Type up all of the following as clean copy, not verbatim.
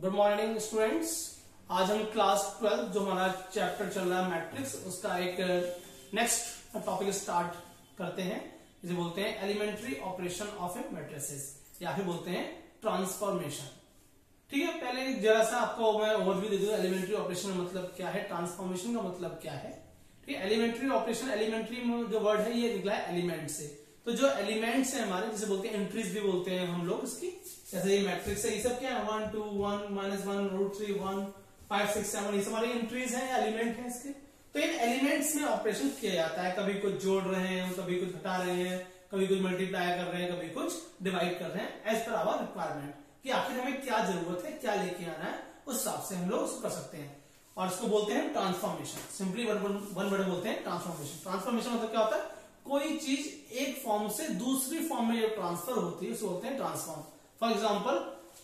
Good morning students. आज हम class 12 जो हमारा चैप्टर चल रहा है मैट्रिक्स, उसका एक नेक्स्ट टॉपिक स्टार्ट करते हैं, जिसे बोलते हैं elementary operation of a matrices या फिर बोलते हैं ट्रांसफॉर्मेशन। ठीक है, पहले जरा सा आपको मैं ओवरव्यू दे दूं। एलिमेंट्री ऑपरेशन का मतलब क्या है, ट्रांसफॉर्मेशन का मतलब क्या है। ठीक है, एलिमेंट्री ऑपरेशन, एलिमेंट्री में जो वर्ड है ये निकला है एलिमेंट से। तो जो एलिमेंट्स है हमारे, जिसे बोलते हैं एंट्रीज भी बोलते हैं हम लोग इसकी, जैसे ये मैट्रिक्स है, ये सब क्या है 1 2 1 -1 √3 1 5 6 7, ये हमारी एंट्रीज हैं, एलिमेंट हैं इसके। तो इन एलिमेंट्स में ऑपरेशन किया जाता है, कभी कुछ जोड़ रहे हैं, कभी कुछ घटा रहे हैं, कभी कुछ मल्टीप्लाई कर रहे हैं, कभी कुछ डिवाइड कर रहे हैं, एज पर आवर रिक्वायरमेंट कि आखिर हमें क्या जरूरत है, क्या लेके आना है, उस हिसाब से हम लोग उसको कर सकते हैं। और इसको बोलते हैं ट्रांसफॉर्मेशन। सिंपली वन वर्ड बोलते हैं ट्रांसफॉर्मेशन। ट्रांसफॉर्मेशन मतलब क्या होता है, कोई चीज एक फॉर्म से दूसरी फॉर्म में जब ट्रांसफर होती है उसको बोलते हैं ट्रांसफॉर्म। फॉर एग्जाम्पल,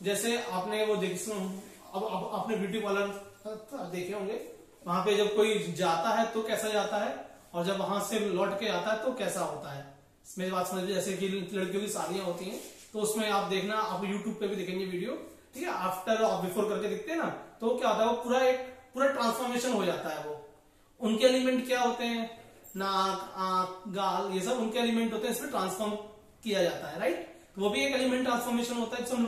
जैसे आपने वो देख, अब आपने ब्यूटी पार्लर देखे होंगे, वहां पे जब कोई जाता है तो कैसा जाता है, और जब वहां से लौट के आता है तो कैसा होता है। मेरी बात समझ लीजिए, जैसे कि लड़कियों की शादियां होती हैं तो उसमें आप देखना, आप यूट्यूब पे भी देखेंगे वीडियो, ठीक है, आफ्टर और बिफोर करके दिखते हैं ना, तो क्या होता है, वो पूरा ट्रांसफॉर्मेशन हो जाता है। वो उनके एलिमेंट क्या होते हैं, नाक आंख गाल, ये सब उनके एलिमेंट होते हैं, इसमें ट्रांसफॉर्म किया जाता है। राइट, तो वो भी एक एलिमेंट ट्रांसफॉर्मेशन होता है, जिससे हम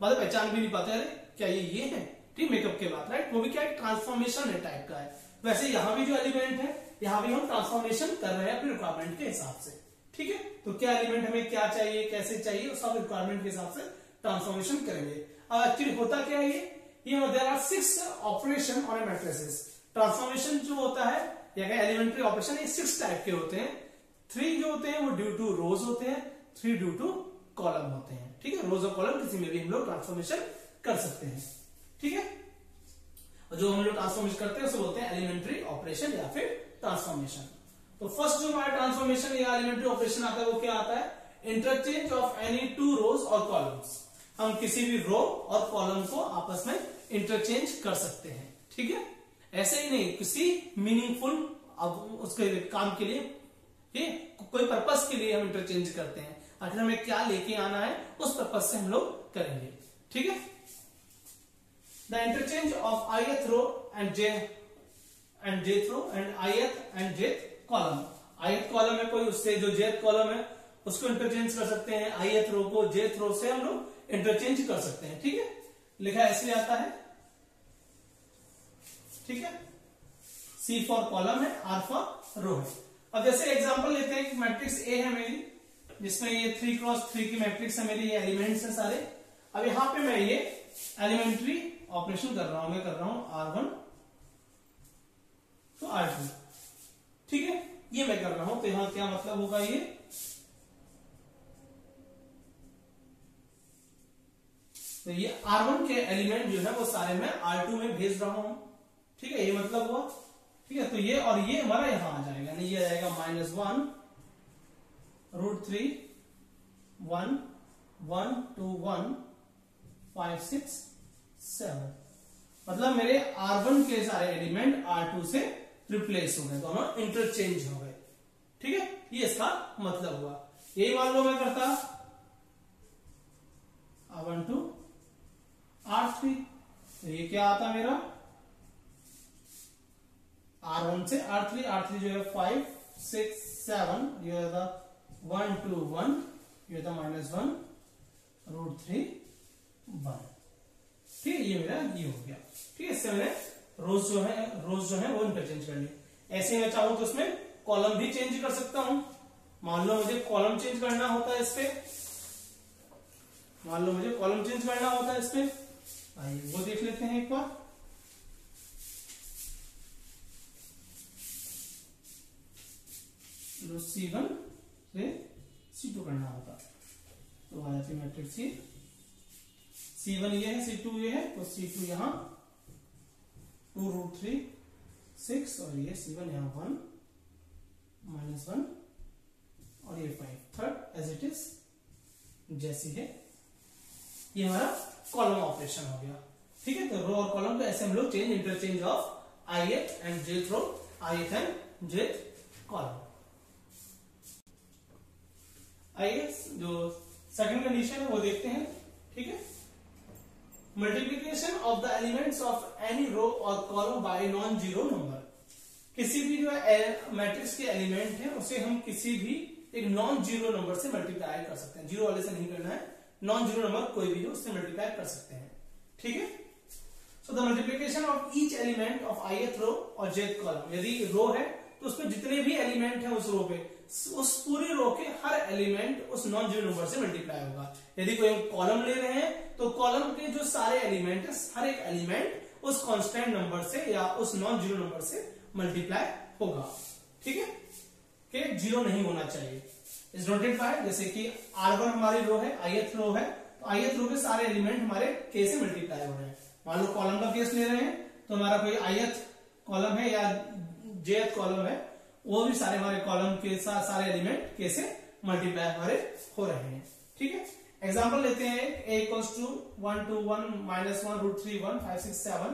बाद पहचान भी नहीं पाते, अरे क्या ये है, ठीक, मेकअप के बाद। राइट, वो भी क्या है, ट्रांसफॉर्मेशन है टाइप का है। वैसे यहाँ भी जो एलिमेंट है, यहाँ भी हम ट्रांसफॉर्मेशन कर रहे हैं अपने रिक्वायरमेंट के हिसाब से। ठीक है, तो क्या एलिमेंट हमें क्या चाहिए, कैसे चाहिए, उस सब रिक्वायरमेंट के हिसाब से ट्रांसफॉर्मेशन करेंगे। अब एक्चुअली होता क्या है, ये there are 6 operation on a matrices. Transformation जो होता है या एलिमेंट्री ऑपरेशन, ये 6 टाइप के होते हैं। 3 जो होते हैं वो ड्यू टू रोज होते हैं, 3 ड्यू टू कॉलम होते हैं। ठीक है, रोज और कॉलम किसी में भी हम लोग ट्रांसफॉर्मेशन कर सकते हैं। ठीक है, जो हम लोग ट्रांसफॉर्मेशन करते हैं उसे बोलते हैं एलिमेंट्री ऑपरेशन या फिर ट्रांसफॉर्मेशन। तो फर्स्ट जो हमारा ट्रांसफॉर्मेशन या एलिमेंट्री ऑपरेशन आता है वो क्या आता है, इंटरचेंज ऑफ एनी 2 रोज और कॉलम्स। हम किसी भी रो और कॉलम को आपस में इंटरचेंज कर सकते हैं। ठीक है, ऐसे ही नहीं, किसी मीनिंगफुल उसके काम के लिए, कोई पर्पस के लिए हम इंटरचेंज करते हैं। आखिर हमें क्या लेके आना है, उस पर्पस से हम लोग करेंगे। ठीक है, the interchange of ith row and jth row and ith and jth column. ith column है कोई, उससे जो jth कॉलम है उसको इंटरचेंज कर सकते हैं, ith रो को jth रो से हम लोग इंटरचेंज कर सकते हैं। ठीक है, लिखा ऐसे आता है। ठीक है, C फॉर कॉलम है, R फॉर रो है। अब जैसे एग्जांपल लेते हैं कि मैट्रिक्स A है मेरी, जिसमें ये 3x3 की मैट्रिक्स है मेरी, ये एलिमेंट्स है सारे। अब यहां पे मैं ये एलिमेंट्री ऑपरेशन कर रहा हूं, मैं कर रहा हूं R1 तो R2। ठीक है, ये मैं कर रहा हूं, तो यहां क्या मतलब होगा, ये तो ये R1 के एलिमेंट जो है वो सारे मैं R2 में भेज रहा हूं। ठीक है, ये मतलब हुआ। ठीक है, तो ये और ये हमारा यहां आ जाएगा, नहीं ये आ जाएगा -1 √3 1 1 2 1 5 6 7, मतलब मेरे R1 के सारे एलिमेंट R2 से रिप्लेस हो गए, दोनों इंटरचेंज हो गए। ठीक है, ये इसका मतलब हुआ। यही मान लो मैं करता R1 to R3, तो ये क्या आता मेरा, R1 से R3, R3 जो है 5 6 7, ये था 1 2 1, ये था -1 √3 1। ठीक है, ये मेरा ये हो गया। ठीक है, इससे मैंने रोज जो है वो इंटरचेंज कर लिए। ऐसे मैं चाहूं तो इसमें कॉलम भी चेंज कर सकता हूं। मान लो मुझे कॉलम चेंज करना होता है इस पे, आइए वो देख लेते हैं एक बार। C1 से C2 करना होता, तो आ जाती मैट्रिक्स ये C1 ये है, C2 ये है, तो C2 यहां 2 √3 6, और ये C1 यहां 1 -1 और ये 5, थर्ड एज इट इज जैसी है। ये हमारा कॉलम ऑपरेशन हो गया। ठीक है, तो रो और कॉलम को ऐसे हम लोग interchange of ith and jth row, ith and jth column. आइए जो सेकंड कंडीशन है वो देखते हैं। ठीक है, multiplication of the elements of any row और column by non zero number. किसी भी जो मैट्रिक्स के एलिमेंट है उसे हम किसी भी एक नॉन जीरो नंबर से मल्टीप्लाई कर सकते हैं। जीरो वाले से नहीं करना है, नॉन जीरो नंबर कोई भी हो उससे मल्टीप्लाई कर सकते हैं। ठीक है। So the multiplication of each element of ith row और jth कॉलम। यदि रो है तो उसमें जितने भी एलिमेंट है उस रो पे, उस पूरी रो के हर एलिमेंट उस नॉन जीरो नंबर से मल्टीप्लाई होगा। यदि कोई कॉलम ले रहे हैं तो कॉलम के जो सारे एलिमेंट है, हर एक एलिमेंट उस कांस्टेंट नंबर से या उस नॉन जीरो नंबर से मल्टीप्लाई होगा। ठीक है, कि जीरो नहीं होना चाहिए। इज नोटेड बाय, जैसे कि R1 हमारी रो है, ith रो है, तो ith रो के सारे एलिमेंट हमारे k से मल्टीप्लाई हो रहे हैं। मान लो कॉलम का केस ले रहे हैं तो हमारा कोई ith कॉलम है या jth कॉलम है, वो भी सारे हमारे कॉलम के साथ सारे एलिमेंट k से मल्टीप्लाई हमारे हो रहे हैं। ठीक है, एग्जांपल लेते हैं a इक्वल्स टू 1 2 1 -1 √3 1 5 6 7।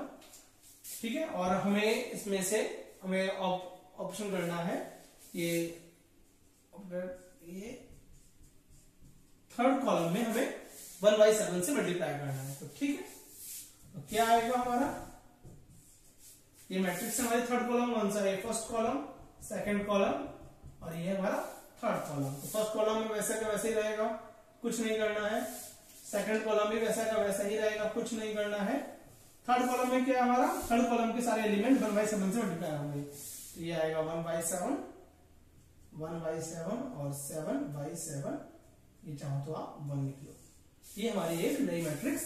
ठीक है, और हमें इसमें से हमें ऑप्शन करना है ये थर्ड कॉलम में हमें 1/7 से मल्टीप्लाई करना है। तो ठीक है, तो क्या आएगा हमारा, ये मैट्रिक्स हमारी थर्ड कॉलम कौन सा है, फर्स्ट कॉलम, सेकंड कॉलम और ये हमारा थर्ड कॉलम। तो फर्स्ट कॉलम में वैसे का वैसे ही रहेगा, कुछ नहीं करना है। सेकंड कॉलम भी वैसा का वैसा ही रहेगा, कुछ नहीं करना है। थर्ड कॉलम में क्या हमारा, थर्ड कॉलम के सारे एलिमेंट 1/7 से मल्टीप्लाई होंगे। तो ये आएगा 1/7 और 7/7, ये चाहो तो आप 1 लिख लो। ये हमारी एक नई मैट्रिक्स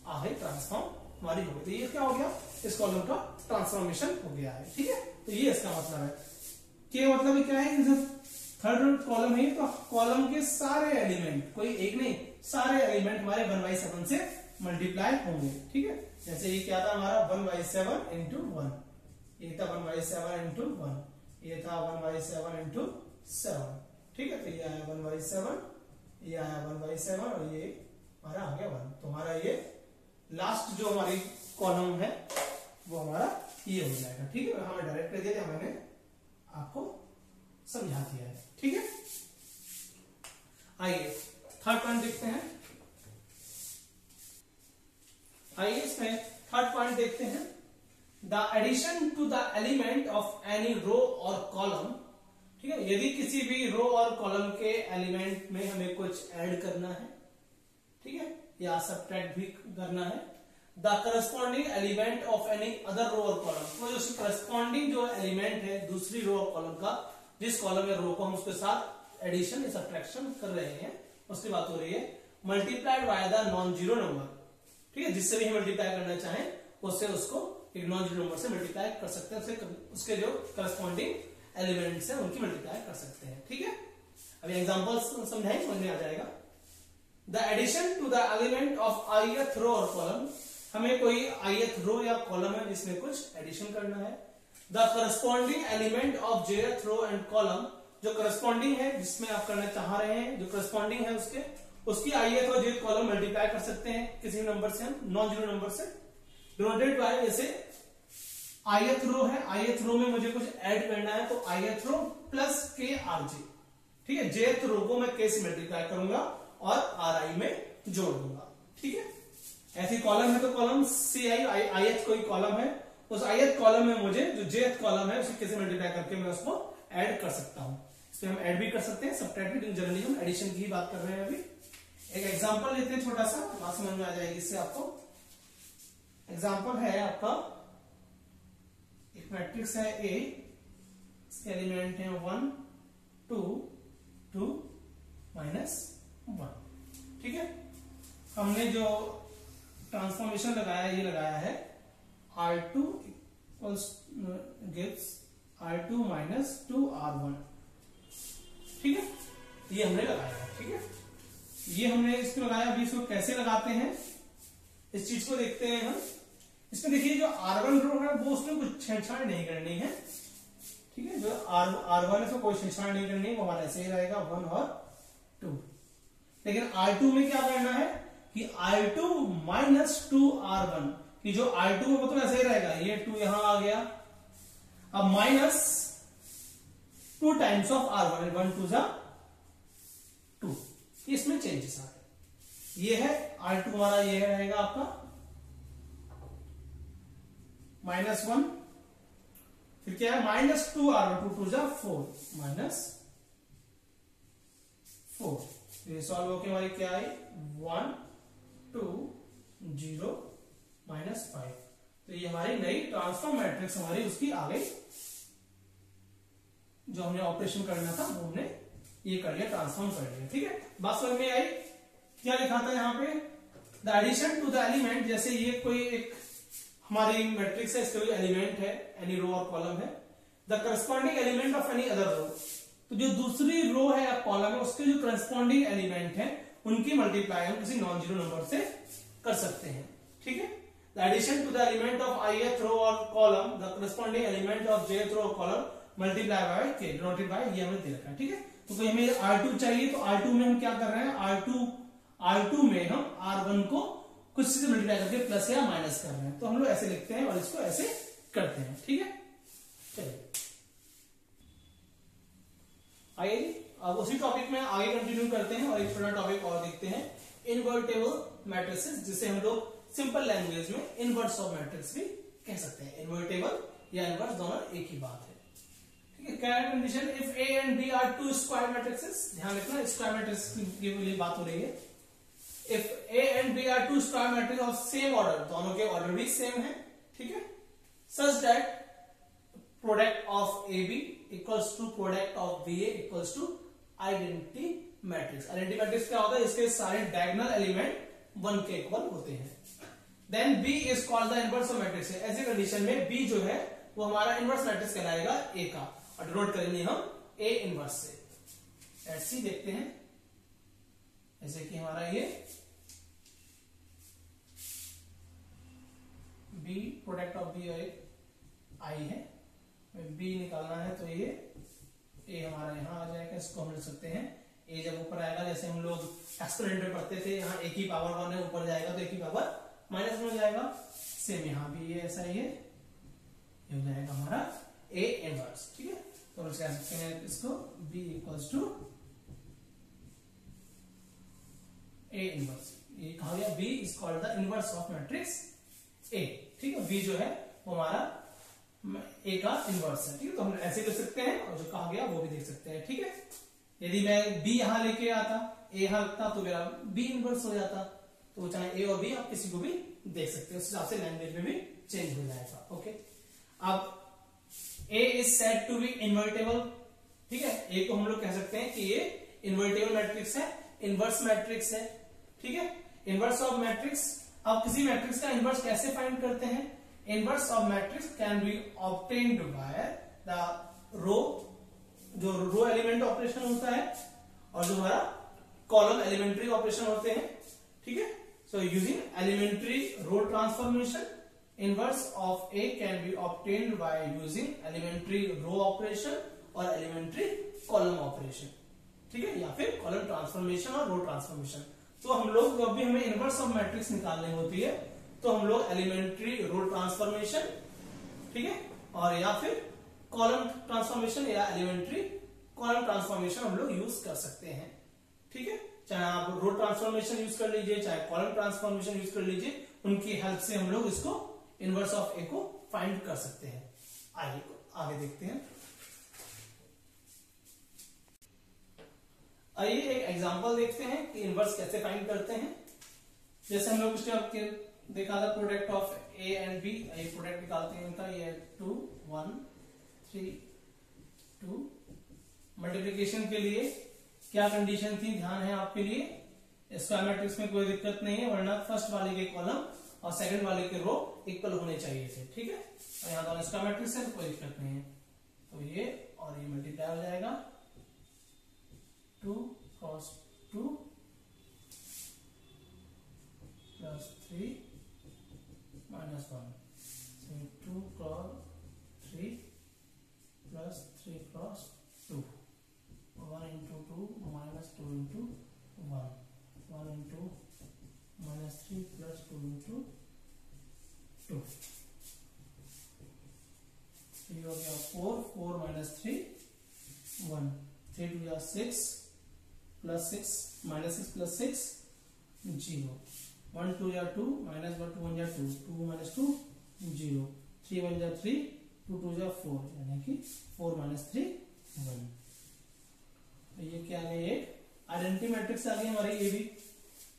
आगे ट्रांसफॉर्म हमारी हो गई। तो ये क्या हो गया, इस कॉलम का ट्रांसफॉर्मेशन हो गया है। ठीक है, तो ये इसका मतलब है कि मतलब क्या है, थर्ड कॉलम है तो कॉलम के सारे एलिमेंट, कोई एक नहीं, सारे एलिमेंट हमारे 1/7 से मल्टीप्लाई होंगे। ठीक है, जैसे ये क्या था हमारा 1/7 इंटू 1, ये था 1/7 इंटू 1, ये था 1/7 इंटू 7। ठीक है, तो ये आया 1/7, ये आया 1/7 और ये हमारा आ गया 1। तो हमारा ये लास्ट जो हमारी कॉलम है वो हमारा ये हो जाएगा। ठीक है, हमें डायरेक्ट कर दिया, मैंने आपको समझा दिया है। ठीक है, आइए थर्ड पॉइंट देखते हैं। आइए इसमें थर्ड पॉइंट देखते हैं, the addition to the element of any row और कॉलम। ठीक है, यदि किसी भी रो और कॉलम के एलिमेंट में हमें कुछ ऐड करना है, ठीक है, या सब्ट्रैक्ट भी करना है, the corresponding element of any other row और कॉलम। तो जो करस्पॉन्डिंग जो एलिमेंट है दूसरी रो और कॉलम का, जिस कॉलम या रो को हम उसके साथ एडिशन या सब्ट्रैक्शन कर रहे हैं, उसकी बात हो रही है, multiplied by the non zero number. ठीक है, जिससे भी हम मल्टीप्लाई करना चाहें उससे उसको एक नॉन जीरो नंबर से मल्टीप्लाई कर सकते हैं, उसके जो करस्पॉन्डिंग एलिमेंट्स हैं उनकी मल्टीप्लाई कर सकते हैं। ठीक है, अभी एग्जांपल समझाएं, समझ में आ जाएगा। The addition to the element of ith row और कॉलम, हमें कोई ith रो या कॉलम है जिसमें कुछ एडिशन करना है। The corresponding element of jth row and column, जो करस्पॉन्डिंग है जिसमें आप करना चाह रहे हैं, जो करस्पॉन्डिंग है उसकी ith और jth कॉलम मल्टीप्लाई कर सकते हैं किसी नंबर से, हम नॉन जीरो नंबर से। डिनोटेड बाय, जैसे ith रो है, ith रो में मुझे कुछ ऐड करना है तो ith रो प्लस k rj। ठीक है, jth रो को मैं k से मल्टीप्लाई करूंगा और ri में जोड़ दूंगा। ठीक है, ऐसी कॉलम है तो कॉलम ci ith कोई कॉलम है, उस ith कॉलम में मुझे जो jth कॉलम है उसे कैसे मल्टीप्लाई करके मैं उसको ऐड कर सकता हूं। इसमें हम ऐड भी कर सकते हैं, सब्ट्रैक्ट भी, जनरली हम एडिशन की ही बात कर रहे हैं। अभी एक एग्जांपल लेते हैं, छोटा सा बात समझ में आ जाएगी इससे आपको। एग्जांपल है आपका, एक मैट्रिक्स है A, इसके एलिमेंट है 1 2 2 -1। ठीक है, हमने जो ट्रांसफॉर्मेशन लगाया, ये लगाया है R2 gives R2 - 2R1। ठीक है, ये हमने लगाया है। ठीक है, ये हमने इसको लगाया। अभी इसको कैसे लगाते हैं इस चीज को देखते हैं हम। इसमें देखिए जो R1 रो है वो उसमें कुछ छेड़छाड़ नहीं करनी है। ठीक है, जो R1 है तो कोई छेड़छाड़ नहीं करनी है, वो हमारा ऐसे ही रहेगा 1 और 2। लेकिन R2 में क्या करना है कि R2 - 2R1, कि जो R2 है वो तो ऐसे ही रहेगा, ये 2 यहां आ गया, अब माइनस 2 टाइम्स ऑफ R1, 1 2 जा 2, इसमें चेंजेस आ गए। ये है R2 हमारा, ये रहेगा आपका -1, फिर क्या है -2r1, 2 2 जा 4, -4। ये सॉल्व होके हमारी क्या आई 1 2 0 -5। तो ये हमारी नई ट्रांसफॉर्म मैट्रिक्स हमारी उसकी आ गई। जो हमने ऑपरेशन करना था वो हमने ये कर लिया, ट्रांसफॉर्म कर लिया। ठीक है, बात समझ में आई। क्या लिखा था यहाँ पे, the addition to the element, जैसे ये कोई एक हमारी मैट्रिक्स है, इसके कोई एलिमेंट है, एनी रो और कॉलम है, the corresponding element of any other row, तो जो दूसरी रो है या कॉलम है उसके जो करस्पॉन्डिंग एलिमेंट है उनकी मल्टीप्लाई हम किसी नॉन जीरो नंबर से कर सकते हैं। ठीक है, the addition to the element of ith row और column, the corresponding element of jth row और column multiply by k, denoted by ये हमने दे रखा है। ठीक है, तो कोई हमें R2 चाहिए, तो R2 में हम क्या कर रहे हैं, R2 में हम R1 को कुछ से मल्टीप्लाई करके प्लस या माइनस कर रहे हैं, तो हम लोग ऐसे लिखते हैं और इसको ऐसे करते हैं। ठीक है, चलिए आइए अब उसी टॉपिक में आगे कंटिन्यू करते हैं और एक छोटा टॉपिक और देखते हैं, इनवर्टेबल मैट्रिसेस, जिसे हम लोग सिंपल लैंग्वेज में इनवर्स ऑफ मैट्रिक्स भी कह सकते हैं। इनवर्टेबल या इनवर्स दोनों एक ही बात है। ठीक है, क्या condition, if A and B are two square matrices, ध्यान रखना स्क्वायर मैट्रिक्स की लिए बात हो रही है। If A and B are two square matrices of same order, दोनों के ऑर्डर भी सेम है। ठीक है, such that product of AB equals to product of BA equals to identity matrix. Identity matrix क्या होता है, इसके सारे डायगोनल एलिमेंट 1 के इक्वल होते हैं। Then B is called the inverse of matrix है। ऐसी कंडीशन में B जो है वो हमारा इनवर्स मैट्रिक्स कहलाएगा A का, और डिनोट करेंगे हम A इनवर्स से। ऐसे देखते हैं, जैसे कि हमारा ये B product of B I है, B निकालना है तो ये A हमारा यहाँ आ जाएगा, इसको हम लिख सकते हैं A जब ऊपर आएगा, जैसे हम लोग एक्सपोनेंट पढ़ते थे, यहाँ A की पावर 1 है, ऊपर जाएगा तो A की पावर -1 हो जाएगा। सेम यहाँ भी ये ऐसा ही है, ये हो जाएगा हमारा A इनवर्स। ठीक है, तो हम कह सकते हैं इसको B equals to A inverse. ये कहा गया B is called the inverse of matrix A। ठीक है, B जो है वो हमारा A का इनवर्स है। ठीक है, तो हम ऐसे लिख सकते हैं और जो कहा गया वो भी देख सकते हैं। ठीक है, यदि मैं B यहां लेके आता, A यहां रखता तो मेरा B इनवर्स हो जाता, तो चाहे A और B आप किसी को भी देख सकते हैं, उस हिसाब से लैंग्वेज में भी चेंज हो जाएगा। ओके, अब A is said to be invertible. ठीक है, A को हम लोग कह सकते हैं कि ये इनवर्टेबल मैट्रिक्स है, इनवर्स मैट्रिक्स है। ठीक है, इनवर्स ऑफ मैट्रिक्स। अब किसी मैट्रिक्स का इनवर्स कैसे फाइंड करते हैं, inverse of matrix can be obtained by the row, जो रो एलिमेंट ऑपरेशन होता है और जो हमारा कॉलम एलिमेंट्री ऑपरेशन होते हैं। ठीक है, so using elementary row transformation, inverse of A can be obtained by using elementary row operation और एलिमेंट्री कॉलम ऑपरेशन। ठीक है, या फिर कॉलम ट्रांसफॉर्मेशन और रो ट्रांसफॉर्मेशन। तो हम लोग जब भी हमें इनवर्स ऑफ मैट्रिक्स निकालनी होती है तो हम लोग एलिमेंट्री रो ट्रांसफॉर्मेशन, ठीक है, और या फिर कॉलम ट्रांसफॉर्मेशन या एलिमेंट्री कॉलम ट्रांसफॉर्मेशन हम लोग यूज कर सकते हैं। ठीक है, चाहे आप रो ट्रांसफॉर्मेशन यूज कर लीजिए, चाहे कॉलम ट्रांसफॉर्मेशन यूज कर लीजिए, उनकी हेल्प से हम लोग इसको इनवर्स ऑफ A को फाइंड कर सकते हैं। आइए आगे देखते हैं। आइए एक एग्जांपल देखते हैं कि इनवर्स कैसे फाइंड करते हैं। जैसे हम लोग पिछले देखा था product of A and B, ये प्रोडक्ट निकालते हैं इनका, ये 2 1 3 2। मल्टीप्लिकेशन के लिए क्या कंडीशन थी, ध्यान है आपके लिए, स्क्वायर मैट्रिक्स में कोई दिक्कत नहीं है, वरना फर्स्ट वाले के कॉलम और सेकंड वाले के रो इक्वल होने चाहिए थे। ठीक है, और यहाँ दोनों स्क्वायर मैट्रिक्स है तो कोई दिक्कत नहीं है, तो ये और ये मल्टीप्लाई हो जाएगा 2 cross 2 plus 3 minus 1, 2 cross 3 plus 3 cross 2, 1 into 2 minus 2 into 1, 1 into minus 3 plus 2 into 2, 3 हो गया 4, 4 minus 3 1, 3 2 या 6 plus 6 minus 6 plus 6 0, 1 2 या 2 minus 1 2 1 या 2, 2 minus 2 0, 3 1 जा 3, 2 2 जा 4, यानी कि 4 - 3 1। तो ये क्या आ गई, एक आइडेंटिटी मैट्रिक्स आ गई हमारी ए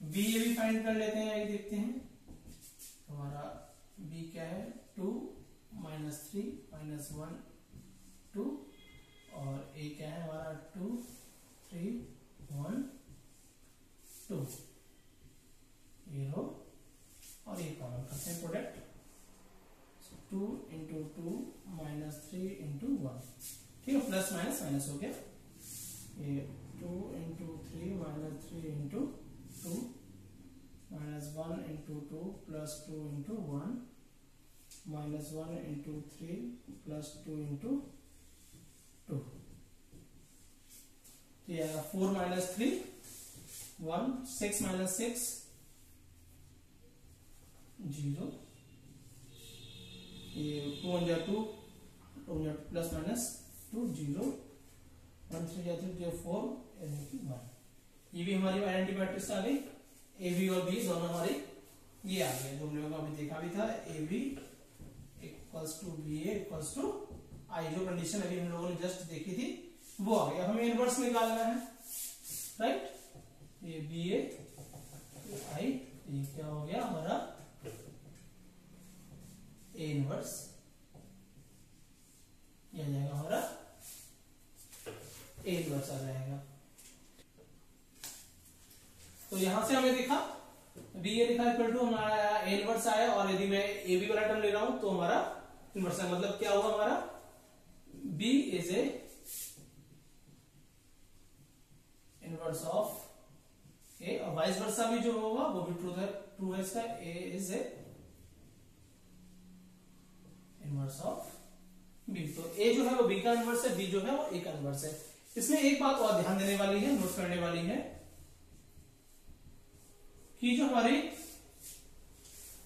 बी फाइंड कर लेते हैं, आइए देखते हैं। हमारा बी क्या है, 2 - 3 - 1 2, और ए क्या है हमारा 2 3 1 2, ये रो और ये कॉमन करते हैं प्रोडक्ट। 2 × 2 - 3 × 1, ठीक है, प्लस माइनस माइनस हो गया। ये 2 × 3 - 3 × 2 -1 × 2 + 2 × 1 -1 × 3 + 2 × 2। तो ये 4 - 3 1, 6 - 6 0, ये 2 1 जा 2, प्लस माइनस 2 0, 1 3 जा 3 4, यानी कि 1। ये भी हमारी आइडेंटिटी मैट्रिक्स आ गई। ए बी और बी दोनों हमारी ये आ गए, जो हम लोगों अभी देखा भी था, ए बी = बी ए = आई, जो कंडीशन अभी हम लोगों ने जस्ट देखी थी वो आ गया। हमें इनवर्स निकालना है, राइट। ये बी ए आई, ये क्या हो गया हमारा ए इनवर्स, ये आ जाएगा हमारा ए इनवर्स आ जाएगा। तो यहां से हमें दिखा बी ए लिखा = हमारा ए इनवर्स आया, और यदि मैं ए बी वाला टर्म ले रहा हूं तो हमारा इनवर्स है। मतलब क्या हुआ, हमारा B is a inverse of A, और वाइस वर्सा भी जो होगा वो भी ट्रू है इसका, A is a inverse of B. तो ए जो है वो बी का इनवर्स है, बी जो है वो ए का इनवर्स है। इसमें एक बात और ध्यान देने वाली है, नोट करने वाली है, कि जो हमारी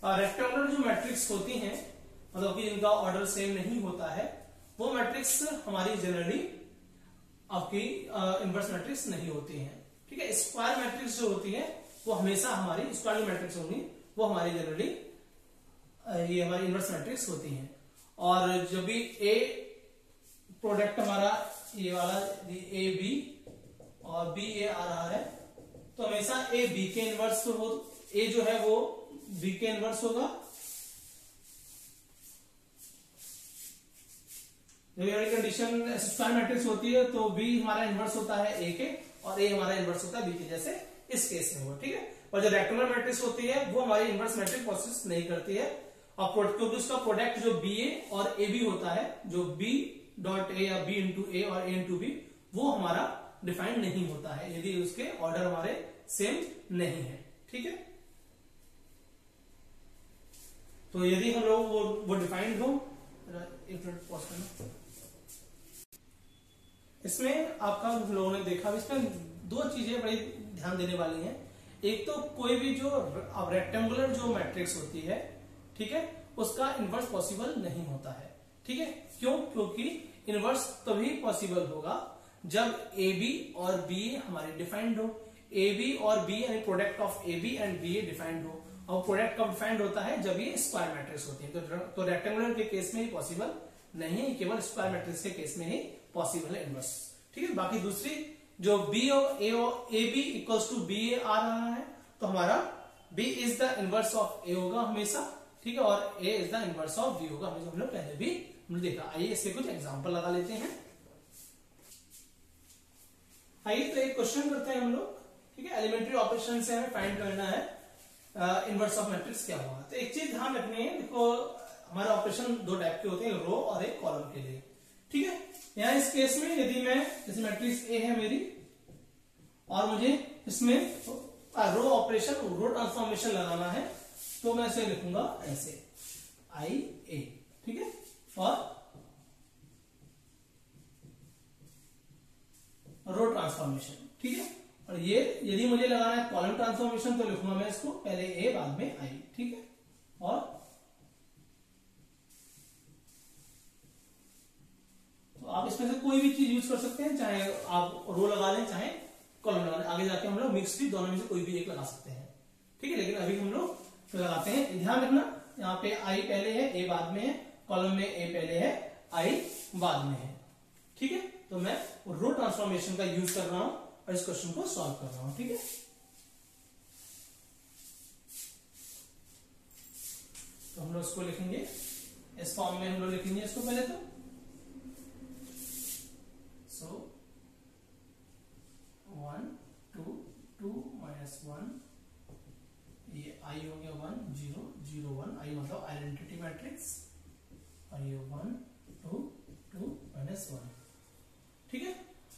रेक्टेंगुलर जो मैट्रिक्स होती हैं, मतलब कि जिनका ऑर्डर सेम नहीं होता है, वो मैट्रिक्स हमारी जनरली आपकी इनवर्स मैट्रिक्स नहीं होती हैं, ठीक है। स्क्वायर मैट्रिक्स जो होती है वो हमेशा हमारी स्क्वायर मैट्रिक्स होंगी, वो हमारी जनरली ये हमारी इनवर्स मैट्रिक्स होती हैं। और जब भी ए प्रोडक्ट हमारा ये वाला ए बी और बी ए आ रहा है, तो हमेशा ए बी के इनवर्स हो, ए जो है वो बी के इनवर्स होगा। जब ये कंडीशन स्क्वायर मैट्रिक्स होती है तो बी हमारा इनवर्स होता है ए के, और ए हमारा इनवर्स होता है बी के, जैसे इस केस में हुआ, ठीक है। और जो रेक्टेंगुलर मैट्रिक्स होती है वो हमारी इनवर्स मैट्रिक्स प्रोसेस नहीं करती है, और क्योंकि उसका प्रोडक्ट जो बी ए और ए बी होता है, जो बी डॉट ए या बी इंटू ए और ए इंटू बी, वो हमारा डिफाइंड नहीं होता है यदि उसके ऑर्डर हमारे सेम नहीं है, ठीक है। तो यदि हम लोग वो डिफाइंड हो, एक मिनट पॉज करना। इसमें आपका हम लोगों ने देखा, इसमें दो चीजें बड़ी ध्यान देने वाली हैं। एक तो कोई भी जो रेक्टेंगुलर जो मैट्रिक्स होती है, ठीक है, उसका इनवर्स पॉसिबल नहीं होता है, ठीक है। क्यों? क्योंकि इनवर्स तभी पॉसिबल होगा जब ए बी और बी ए हमारे डिफाइंड हो। ए बी और बी यानी product of A B and B A defined हो, और प्रोडक्ट कब डिफाइंड होता है, जब ये स्क्वायर मैट्रिक्स होती है। तो रेक्टेंगुलर के केस में ही पॉसिबल नहीं है, केवल स्क्वायर मैट्रिक्स के केस में ही पॉसिबल है इनवर्स, ठीक है। बाकी दूसरी जो बी और A B equals to B A आ रहा है, तो हमारा B is the inverse of A होगा हमेशा, ठीक है, और A is the inverse of B होगा, हम लोग पहले भी हमने देखा। आइए इसके कुछ एग्जांपल लगा लेते हैं। आइए तो एक क्वेश्चन करते हैं हम लोग, ठीक है। एलिमेंट्री ऑपरेशन से हमें फाइंड करना है इनवर्स ऑफ मैट्रिक्स क्या होगा। तो एक चीज ध्यान रखनी है, देखो हमारे ऑपरेशन दो टाइप के होते हैं, रो और एक कॉलम के लिए, ठीक है। यहाँ इस केस में यदि मैं जैसे मैट्रिक्स ए है मेरी, और मुझे इसमें रो ऑपरेशन, रो ट्रांसफॉर्मेशन लगाना है, तो मैं इसे लिखूंगा ऐसे आई ए, ठीक है। और रो ट्रांसफॉर्मेशन, ठीक है। और ये यदि मुझे लगाना है कॉलम ट्रांसफॉर्मेशन, तो लिखूंगा मैं इसको पहले ए बाद में आई, ठीक है। और तो आप इसमें से कोई भी चीज यूज कर सकते हैं, चाहे आप रो लगा लें चाहे कॉलम लगा लें, आगे जाके हम लोग मिक्स भी दोनों में से कोई भी एक लगा सकते हैं, ठीक है। लेकिन अभी हम लोग लगाते हैं, ध्यान रखना यहाँ पे आई पहले है, ए बाद में है, कॉलम में ए पहले है, आई बाद में है। ठीक है, तो मैं रो ट्रांसफॉर्मेशन का यूज कर रहा हूं और इस क्वेश्चन को सॉल्व कर रहा हूं। ठीक है, तो हम लोग इसको लिखेंगे इस फॉर्म में, हम लोग लिखेंगे इसको पहले तो। सो 1 2 2 -1, ये आई हो गया 1 0 0 1, आई मतलब आइडेंटिटी मैट्रिक्स, और ये 1 2 2 -1। ठीक है,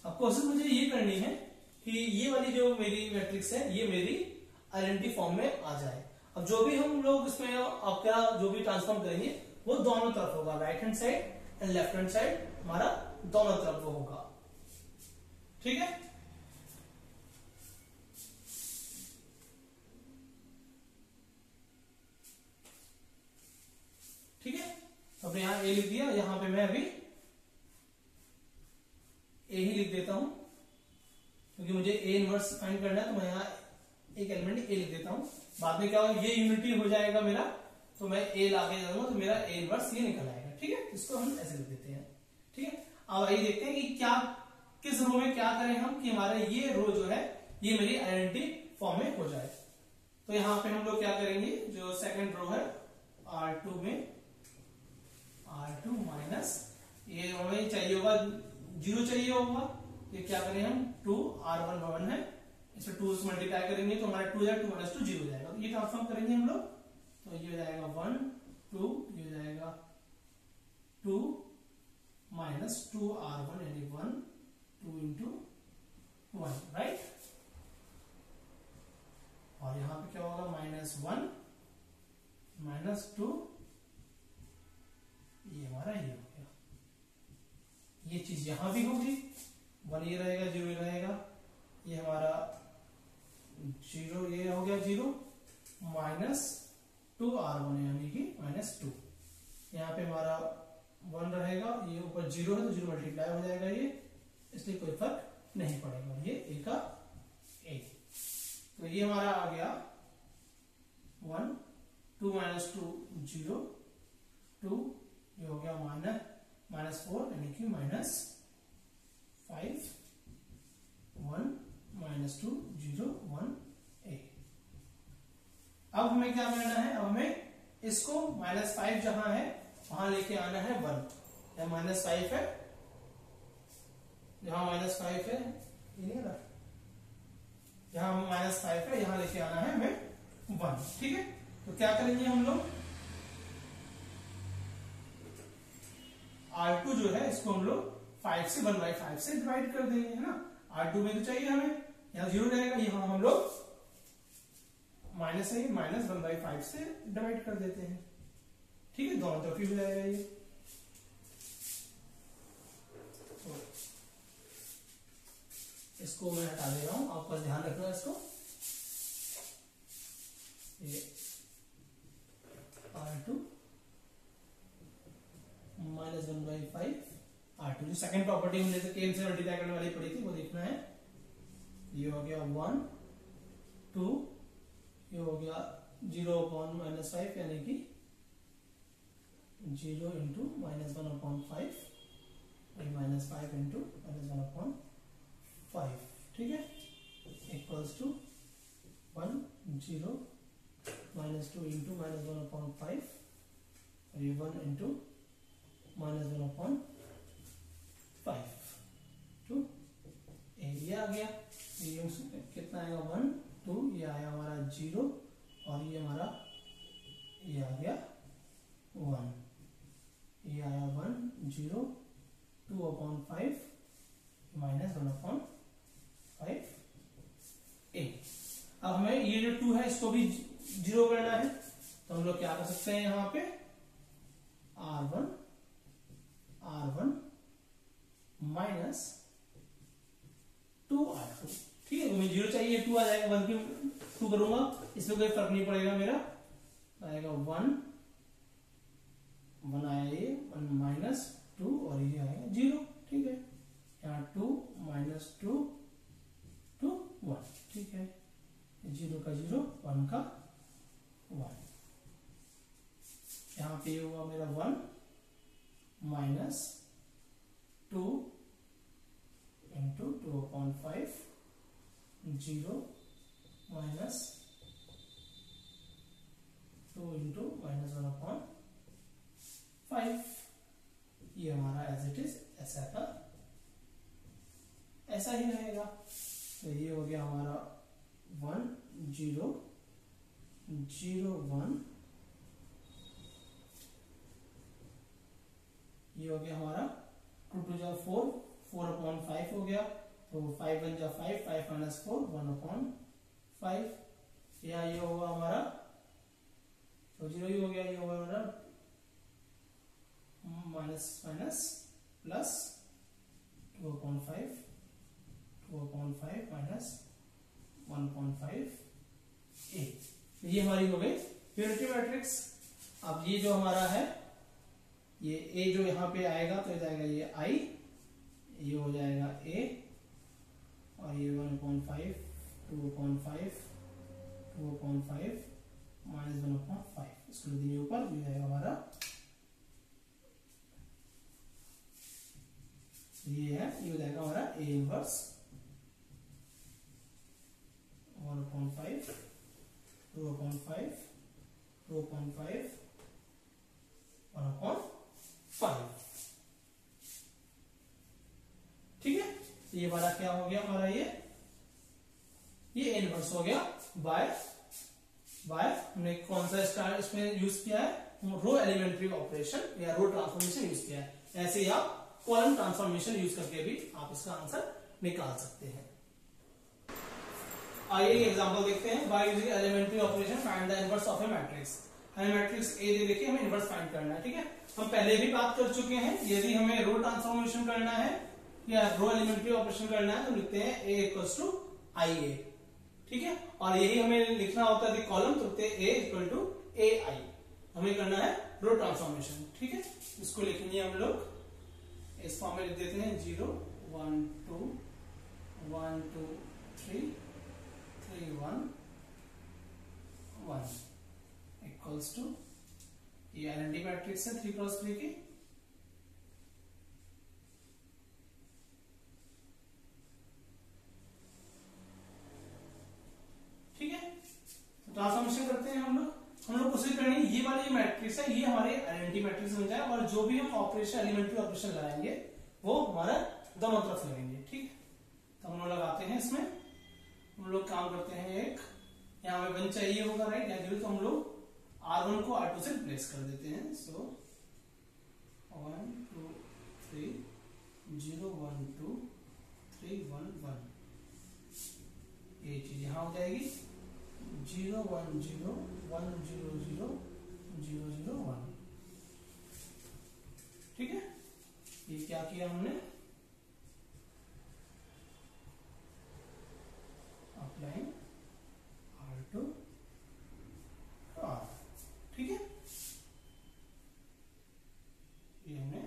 अब कोशिश मुझे ये करनी है कि ये वाली जो मेरी मैट्रिक्स है ये मेरी आइडेंटिटी फॉर्म में आ जाए। अब जो भी हम लोग इसमें आपका जो भी ट्रांसफॉर्म करेंगे वो दोनों तरफ होगा, right hand side and left hand side हमारा दोनों तरफ वो होगा। ठीक है, ठीक है, तो अब यहां ए लिख दिया, यहां पे मैं अभी ए ही लिख देता हूं क्योंकि मुझे ए इनवर्स फाइंड करना है, तो मैं यहां एक एलिमेंट ए लिख देता हूं। बाद में क्या होगा, ये यूनिटी हो जाएगा मेरा, तो मैं ए लाके जाऊंगा तो मेरा ए इनवर्स ये निकल आएगा। ठीक है, इसको हम ऐसे लिख देते हैं। ठीक है, अब आइए देखते हैं कि क्या किस रो में क्या करें हम कि हमारा ये रो जो है ये मेरी आइडेंटिटी फॉर्म में हो जाए। तो यहां पे हम लोग क्या करेंगे, जो सेकंड रो है R2 में R2 माइनस ये हमें चाहिए होगा 0 चाहिए होगा, ये क्या करें हम 2 R1 1 है, इसे 2 से मल्टीप्लाई करेंगे तो हमारा 2 जाएगा, 2 माइनस 2 0 हो जाएगा। तो ये ट्रांसफॉर्म करेंगे हम लोग, तो ये हो जाएगा 1 2, ये हो जाएगा 2 माइनस 2 R1 यानी 1 2 इंटू 1, राइट। और यहां पे क्या होगा -1 -2, ये हमारा ये हो गया, ये चीज यहां भी होगी, 1 ये रहेगा 0 ये रहेगा, ये हमारा 0 ये हो गया 0 -2 R1 यानी कि -2, यहाँ पे हमारा 1 रहेगा, ये ऊपर 0 है तो 0 मल्टीप्लाई हो जाएगा ये, इसलिए कोई फर्क नहीं पड़ेगा, ये ए का ए। तो ये हमारा आ गया 1 2 -2 0 2, ये हो गया -4 यानी कि -5 1 -2 0 1 ए। अब हमें क्या करना है, अब हमें इसको -5 जहां है वहां लेके आना है 1, या -5 है जहां -5 है, ये नहीं है जहां -5 है यहां लेके आना है हमें 1। ठीक है, तो क्या करेंगे हम लोग, R2 जो है इसको हम लोग 5 से 1/5 से डिवाइड कर देंगे, है ना। R2 में तो चाहिए हमें, यहाँ 0 रहेगा, यहाँ हम लोग माइनस है -1/5 से डिवाइड कर देते हैं। ठीक है, दोनों तरफ ही हो जाएगा ये। तो इसको मैं हटा दे रहा हूं, आपका ध्यान रखना इसको, ये R2 -1/5 R2, जो सेकंड प्रॉपर्टी हमने से केम से मल्टीप्लाई करने वाली पड़ी थी वो देखना है। ये हो गया 1 2, ये हो गया 0/-5 यानी कि 0 इंटू -1/5, -5 इंटू -1/5। ठीक है, इक्वल्स टू 1 0 -2 इंटू -1/5, और ये 1 इंटू -1/5 टू ए आ गया। ये कितना आएगा 1 2, ये आया हमारा 0, और ये हमारा ये आ गया 1, ये आया 1 0 2/5 -1/5 ए। अब हमें ये जो 2 है इसको भी 0 करना है, तो हम लोग क्या कर सकते हैं, यहाँ पे R1 -2 R2। ठीक है, मुझे 0 चाहिए, 2 आ जाएगा, 1 की 2 करूंगा, इसमें कोई फर्क नहीं पड़ेगा मेरा, आएगा 1 1 आया ये 1 -2, और ये आएगा 0। ठीक है, यहाँ 2 -2 2 1। ठीक है, 0 का 0 1 का 1, यहाँ पे हुआ मेरा 1 माइनस 2 इंटू 2/5 0 माइनस 2 इंटू -1/5। ये हमारा एज इट इज ऐसा का ऐसा ही रहेगा। तो ये हो गया हमारा 1 0 0 1, ये हो गया हमारा 2 2 जा 4 4/5 हो गया। तो 5 1 जा 5 5 माइनस 4 1/5। या ये होगा हमारा तो 0 ही हो गया। ये होगा हमारा माइनस माइनस प्लस 2/5 माइनस 1/5 ए। ये हमारी हो गई यूनिटरी मैट्रिक्स। अब ये जो हमारा है ये ए जो यहाँ पे आएगा तो जाएगा ये आई, ये हो जाएगा ए, और ये 1/5 2/5 माइनस 1/5 इसको लिख दीजिए ऊपर। ये आएगा हमारा ये है, ये हो जाएगा हमारा ए इनवर्स 1/5 2/5 1/5। ठीक है, ये वाला क्या हो गया हमारा ये इनवर्स हो गया बाय हमने कौन सा स्टार इसमें यूज किया है, रो एलिमेंट्री ऑपरेशन या रो ट्रांसफॉर्मेशन यूज किया है। ऐसे ही आप कॉलम ट्रांसफॉर्मेशन यूज करके भी आप इसका आंसर निकाल सकते हैं। आइए एग्जांपल देखते हैं। By using elementary operation find the inverse of a matrix. हमें मैट्रिक्स ए दे देखिए, हमें इनवर्स फाइंड करना है। ठीक है, हम पहले भी बात कर चुके हैं, यदि हमें रो ट्रांसफॉर्मेशन करना है या रो एलिमेंट्री ऑपरेशन करना है तो लिखते हैं ए इक्वल्स टू आई ए। ठीक है, और यही हमें लिखना होता है कॉलम तो लिखते हैं ए इक्वल टू ए आई। हमें करना है रो ट्रांसफॉर्मेशन। ठीक है, इसको लिखेंगे हम लोग इस फॉर्म में लिख देते हैं 0 1 2 1 2 3 3 1 1 इक्वल्स टू ये आइडेंटिटी मैट्रिक्स है 3x3 की। ठीक है, ट्रांसफॉर्मेशन करते हैं हम लोग कोशिश करेंगे ये वाली मैट्रिक्स है ये हमारे आइडेंटिटी मैट्रिक्स बन जाए, और जो भी हम ऑपरेशन एलिमेंट्री ऑपरेशन लगाएंगे वो हमारा दोनों तरफ लगेंगे। ठीक, तो हम लोग लगाते हैं इसमें, हम लोग काम करते हैं एक यहाँ पे 1 चाहिए होगा राइट या तो हम लोग R1 को R2 से रिप्लेस कर देते हैं। सो 1 2 3 0 1 2 3 1 1 ये चीज यहाँ हो जाएगी 0 1 0 1 0 0 0 0 1। ठीक है, ये क्या किया हमने अप्लाइंग R2 R। ठीक है, ये हमने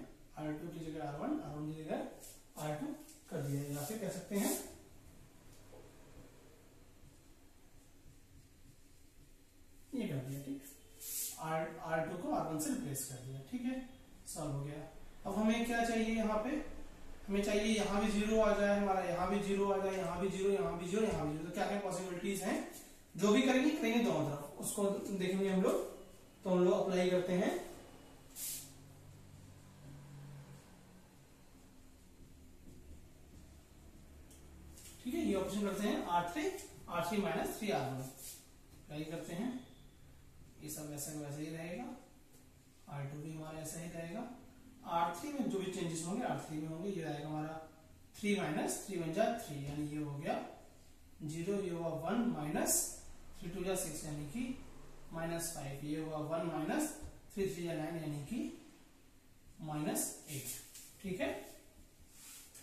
R2 की जगह R1 की जगह R2 कर दिया। या फिर कह सकते हैं ये कर दिया। ठीक, R2 को R1 से रिप्लेस कर दिया। ठीक है, सॉल्व हो गया। अब हमें क्या चाहिए, यहाँ पे हमें चाहिए यहाँ भी 0 आ जाए हमारा, यहाँ भी 0 आ जाए, यहाँ भी 0 यहाँ भी 0 यहाँ भी 0। तो क्या क्या पॉसिबिलिटीज हैं, जो भी करेंगे दोनों तरफ, उसको देखेंगे हम लोग। तो हम लोग अप्लाई करते हैं। ठीक है, ये ऑप्शन करते हैं R3 माइनस 3R1 अप्लाई करते हैं। ये सब वैसे वैसे ही रहेगा, R2 भी हमारा ऐसा ही रहेगा। R3 में जो भी चेंजेस होंगे R3 में होंगे। ये रहेगा हमारा 3 माइनस 3 1 जा 3 यानी ये हो गया 0, ये हुआ 1 माइनस 3 2 जा 6 यानी कि -5, ये हुआ 1 माइनस 3 3 जा 9 यानी कि -8। ठीक है,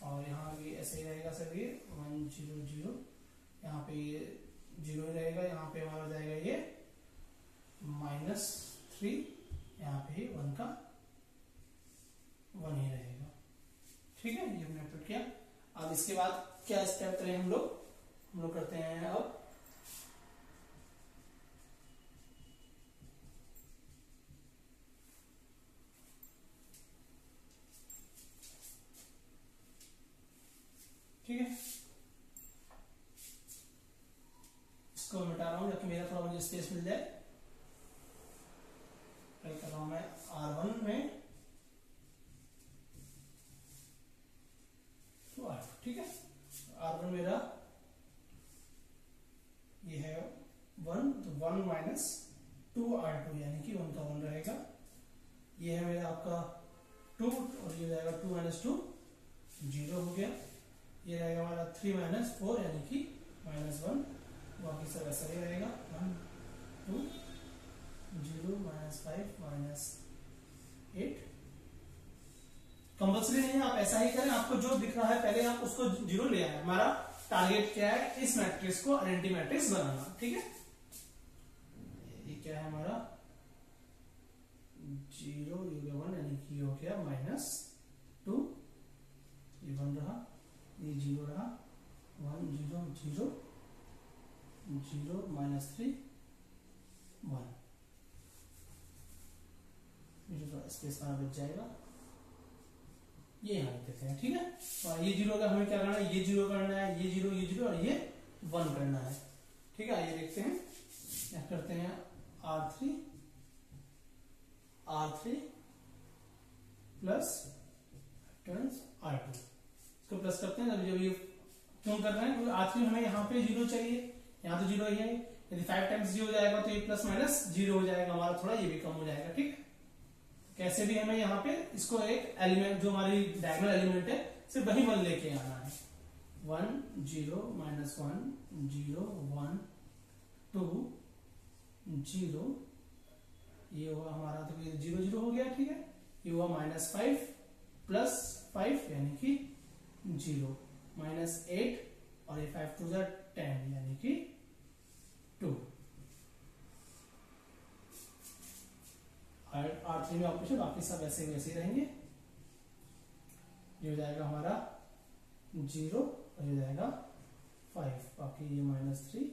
और यहाँ भी ऐसे ही रहेगा सर, ये 1 0 0 यहाँ पे ये 0 ही रहेगा। यहाँ पे हमारा जाएगा ये -3, यहाँ पे 1 का 1 ही रहेगा। ठीक है, ये हमने पुट किया। अब इसके बाद क्या स्टेप करें हम लोग करते हैं अब ठीक है, इसको मिटा रहा हूं ताकि मेरा थोड़ा मुझे स्पेस मिल जाए। क्या कर रहा हूं मैं, R1 में तो R2, ठीक है। R1 मेरा ये है 1, तो 1 माइनस 2R2 यानी कि 1 का 1 रहेगा। ये है मेरा आपका 2 और ये जाएगा 2 माइनस 2 0 हो गया। ये रहेगा हमारा 3 माइनस 4 यानी कि -1, बाकी सब ऐसा ही रहेगा। 1 2 0 माइनस 5 माइनस 8। कंपल्सरी नहीं है, आप ऐसा ही करें, आपको जो दिख रहा है पहले आप उसको 0 ले आए। हमारा टारगेट क्या है, इस मैट्रिक्स को आइडेंटिटी मैट्रिक्स बनाना, ठीक है। ये क्या है हमारा 0 1 यानी कि हो गया -2, ये 1 रहा, ये 0 रहा, 1 0 0 0 -3 1, मुझे थोड़ा स्पेस बच जाएगा। ये यहाँ देते हैं, ठीक है। और ये 0 का हमें क्या करना है, ये 0 करना है, ये 0 और ये 1 करना है, ठीक है। आइए देखते हैं, क्या करते हैं, R3 प्लस R2, इसको प्लस करते हैं। जब ये क्यों कर रहे हैं, क्योंकि R3 हमें यहाँ पे 0 चाहिए, यहाँ तो 0 ही है। यदि 5 टाइम्स 0 हो जाएगा तो ये प्लस माइनस 0 हो जाएगा हमारा, थोड़ा ये भी कम हो जाएगा, ठीक है। कैसे भी हमें यहाँ पे इसको एक एलिमेंट जो हमारी डायगोनल एलिमेंट है सिर्फ वही 1 लेके आना है। 1 0 -1 0 1 2 0, ये हुआ हमारा, तो ये 0 0 हो गया, ठीक है। ये हुआ -5 प्लस 5 यानी कि 0 -8 और ये 5 2 10 यानी कि 2। R3 में ऑपरेशन बाकी सब ऐसे वैसे ही रहेंगे। ये हो जाएगा हमारा 0 और ये जाएगा 5, बाकी ये -3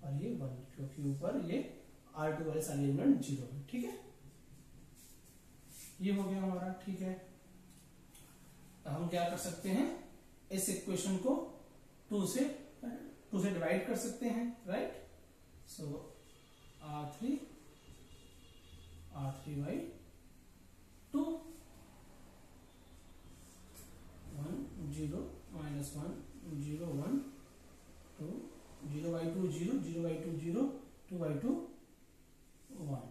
और ये 1, क्योंकि ऊपर ये R2 वाले सारे एलिमेंट 0 है, ठीक है। ये हो गया हमारा, ठीक है। तो हम क्या कर सकते हैं, इस इक्वेशन को 2 से डिवाइड कर सकते हैं, right. So R3 by 2, 1 0 -1 0 1 2 0 by 2 0 0 by 2 0 2 by 2 1।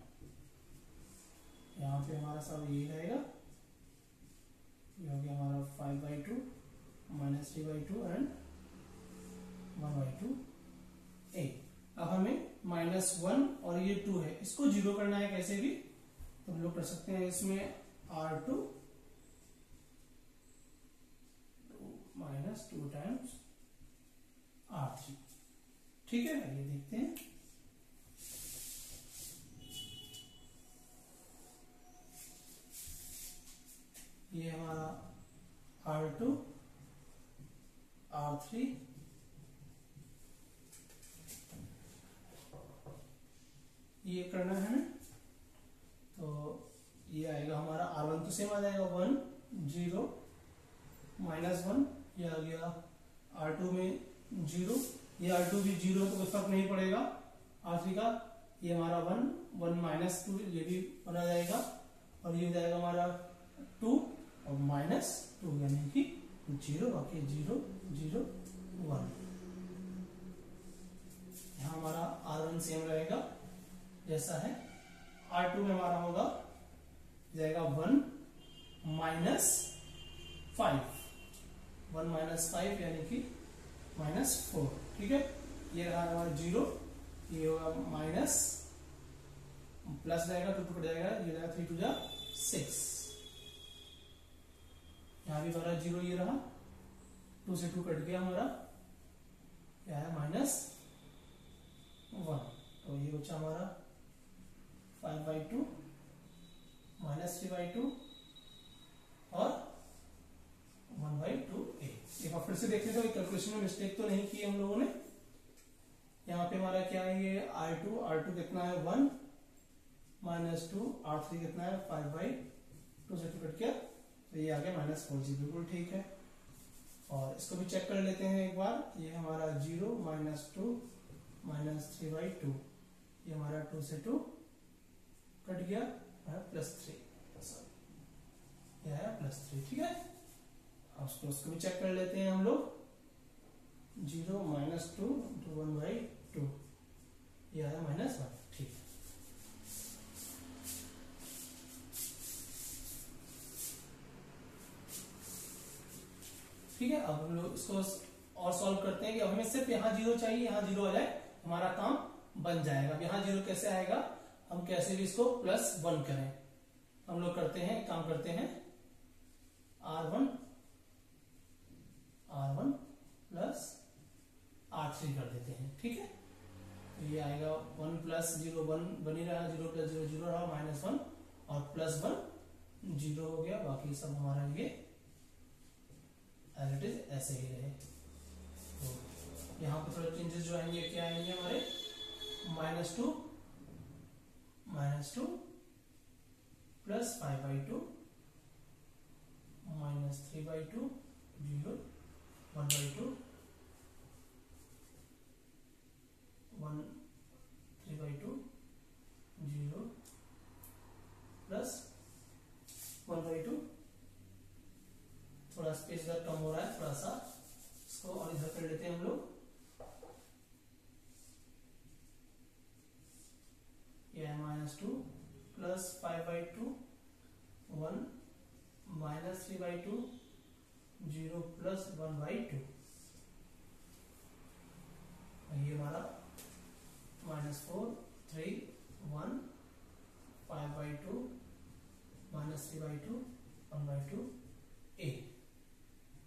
यहाँ पे हमारा सब ये रहेगा, ये हो गया हमारा 5 by 2 -3 by 2 एंड 1 by 2 8। अब हमें -1 और ये 2 है, इसको 0 करना है कैसे भी, तो हम लोग कर सकते हैं इसमें R2 -2 टाइम्स R3, ठीक है। ये देखते हैं, ये हमारा R2 R3 ये करना है, तो ये आएगा हमारा R1 तो सेम आ जाएगा 1 0 -1, ये आ गया R2 में 0, ये R2 भी 0 तो कोई फर्क नहीं पड़ेगा R3 का। ये हमारा 1 -2 ये भी बना जाएगा, और ये हो जाएगा हमारा 2 और -2 यानी कि 0, बाकी 0 0 1। यहाँ हमारा R1 सेम रहेगा जैसा है। R2 में हमारा होगा जाएगा 1 -5 यानी कि -4, ठीक है। ये रहा हमारा 0, ये होगा माइनस प्लस जाएगा, 2 टू कट जाएगा, ये जाएगा 3 2 6। यहाँ भी हमारा 0 ये रहा, 2 से 2 कट गया हमारा, क्या है -1, तो ये बचा हमारा 5 by 2 -3 by 2 और 1 by 2a। एक बार फिर से देखते हैं तो कैलकुलेशन में मिस्टेक तो नहीं की हम लोगों ने। यहाँ पे हमारा क्या है, ये R2 कितना है 1 -2, R3 कितना है 5 by 2 से 2 कट गया, तो ये आ गया -4 जी, बिल्कुल ठीक है। और इसको भी चेक कर लेते हैं एक बार। ये हमारा 0 -2 -3/2, ये हमारा 2 से 2 कट गया, +3, सॉरी ये है +3, ठीक है। अब उसको भी चेक कर लेते हैं हम लोग। 0 -2 × 1/2, ये आया -1, ठीक है। ठीक है, अब हम लोग इसको और सॉल्व करते हैं कि अब हमें सिर्फ यहाँ 0 चाहिए, यहाँ 0 आ जाए हमारा काम बन जाएगा। यहाँ 0 कैसे आएगा, हम कैसे भी इसको +1 करें। हम लोग करते हैं, काम करते हैं, R1 + R3 कर देते हैं, ठीक है। तो ये आएगा 1 + 0 1 बनी रहा, 0 + 0 0 रहा, -1 और +1 0 हो गया। बाकी सब हमारा ये एज इट इज ऐसे ही रहे। तो यहाँ पे थोड़े चेंजेस जो आएंगे, क्या आएंगे हमारे, -2 + 5/2 -3/2 0 1/2 1 3/2 0 + 1/2। थोड़ा स्पेस इधर कम हो रहा है, थोड़ा सा इसको और इधर कर लेते हैं हम लोग। ये है -2 + 5/2 1 -3/2 0 + 1/2। ये हमारा -4 3 1 5/2 -3/2 1/2 a।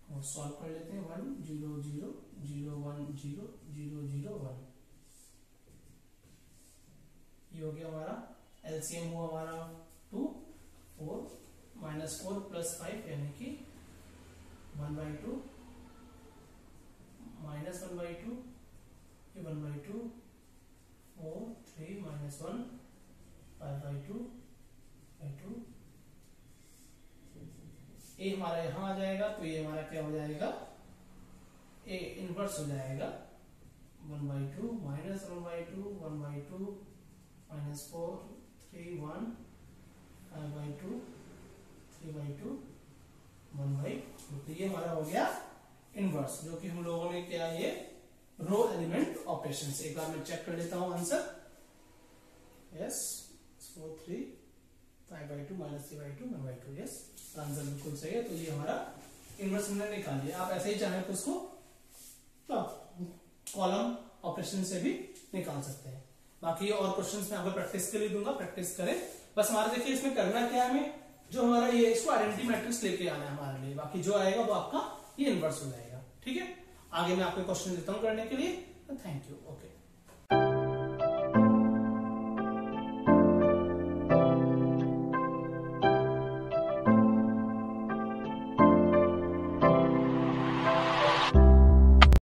और सॉल्व कर लेते हैं। 1 0 0 0 1 0 0 0 1, ये हो गया हमारा। एलसीएम हुआ हमारा 2 4 -4 + 5 यानी कि 1/2 -1/2 ये 1/2 4 3 -1 5/2 2। ए हमारा यहां आ जाएगा, तो ये हमारा क्या हो जाएगा, ए इनवर्स हो जाएगा। 1/2 -1/2 1/2 -4 3 1 5/2 3/2 1/2। तो ये हमारा हो गया इनवर्स, जो कि हम लोगों ने किया ये रो एलिमेंट ऑपरेशन से। एक बार मैं चेक कर लेता हूं आंसर। यस 4 3 5/2 -3/2 1/2, यस आंसर बिल्कुल सही है। तो ये हमारा इनवर्स हमने निकाल लिया। आप ऐसे ही चाहें तो उसको कॉलम ऑपरेशन से भी निकाल सकते हैं। बाकी और क्वेश्चंस मैं आपको प्रैक्टिस के लिए दूंगा, प्रैक्टिस करें बस। हमारा देखिए इसमें करना क्या है, हमें जो हमारा ये इसको आइडेंटिटी मैट्रिक्स लेके आना है हमारे लिए। बाकी जो आएगा वो आपका ये इनवर्स हो जाएगा, ठीक है। आगे मैं आपको क्वेश्चन देता हूं करने के लिए। Thank you, okay.